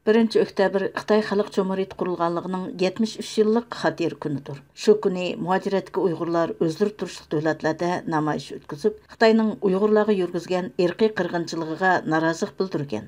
1 oktyabr Xitoy Xalq Cumhuriyeti qurulganligining 73 yillik xatir kunidir. Shu kuni muhaciratga Uyg'urlar o'zlari turishli davlatlarda namoyish o'tkazib, Xitoyning Uyg'urlarga yurgizgan irqiy qirg'inchiligiga norozilik bildirgan.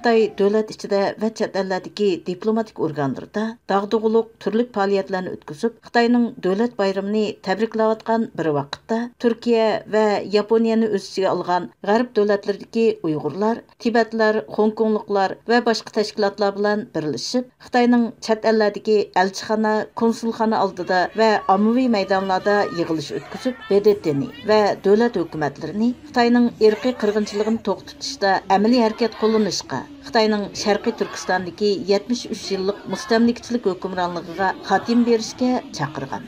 Xitoy davlat ichida va chet ellardagi diplomatik organlarda dag'dug'uluq turli faoliyatlarni o'tkazib, Xitoyning davlat bayramini tabriklayotgan bir vaqtda Turkiya va Yaponiyani o'z ichiga olgan g'arb davlatlaridagi Uyg'urlar, Tibetlar, Hongkongliklar va boshqa tashkilotlar bilan birlashib, Xitoyning chet ellardagi elchixona, konsulxona oldida va ommaviy maydonlarda yig'ilish o'tkazib, BDTni va davlat hukumatlarini Xitoyning irqiy qirg'inchiligini to'xtatishda amaliy harakat qo'llanishga, Xitoyning Sharqiy Turkistondagi 73 yillik mustamlikachilik hukmronligiga xatim berishga chaqirgan.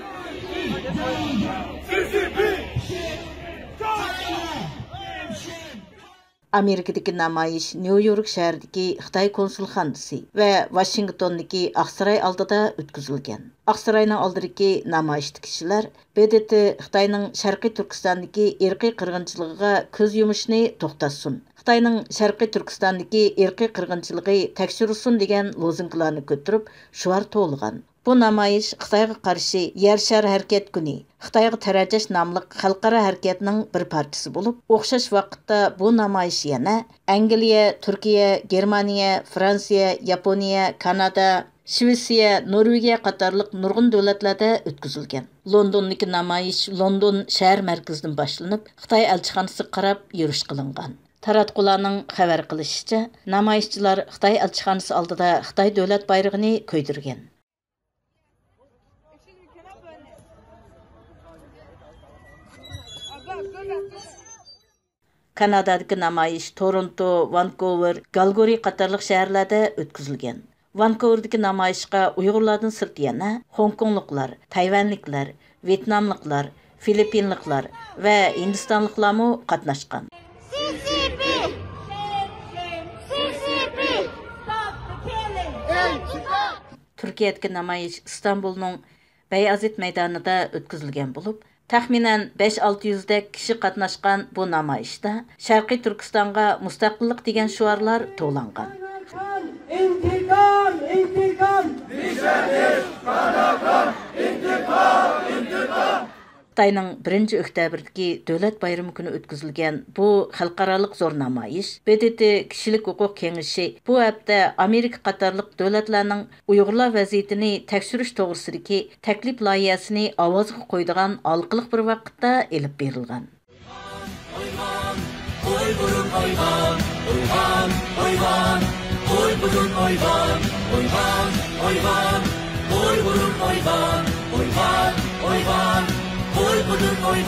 Amerikadagi namoyish Nyu-York shahridagi Xitoy konsulxonasi va Washingtondagi Aqsaray oldida o'tkazilgan. Aqsarayning oldidagi namoyishda kishilar BDT Xitoyning Sharqiy Turkistondagi irqiy qirg'inchiligiga ko'z yumishni to'xtatsin, Xitoyning Sharqiy Turkistondagi irqiy qirg'inchiligi tekshirilsin degan lozunkalarni ko'tarib, shuar to'lgan. Bu namoyish Xitoyga qarshi yer shari harakat kuni, Xitoyga tarajash nomli xalqaro harakatning bir parchasi bo'lib, o'xshash vaqtda bu namoyish yana Angliya, Turkiya, Germaniya, Fransiya, Yaponiya, Kanada, Shvetsiya, Norvegiya qatorliq nurg'un davlatlarda o'tkazilgan. Londondagi namoyish London shahar markazidan boshlanib, Xitoy elchixonasiga qarab yurish qilingan. Taratqularning xabar qilishicha, namoyishchilar Xitoy elchixonasi oldida Xitoy davlat bayrog'ini ko'ydirgan. Kanadadagi namoyish Toronto, Vancouver, Calgary qatorliq shaharlarda o'tkazilgan. Vancouver'dagi namoyishga Uyg'urlardan sirt yana Hongkongliklar, Tayvanliklar, Vyetnamliklar, Filippinliklar va Hindistonliklarmi qatnashgan. Turkiyadagi namoyish İstanbulning Beyazit maydonida o'tkazilgan bo'lib, taxminan 5-600 dek kishi qatnashgan bu namoyishda Sharqiy Turkistonga mustaqillik degan shuarlar to'langan. İntikam, intikam, bizaniz, qanakan, intikam, intikam. Xitoyning 1 oktyabrdagi davlat bayrami kuni o'tkazilgan bu xalqarалық zo'r namoyish BDT kishilik huquq kengashi bu hafta Amerika qatorliq davlatlarning Uyg'urlar vaziyatini tekshirish to'g'risidagi taklif loyihasini ovozga qo'ydigan halqiliq bir vaqtda elib berilgan. Oy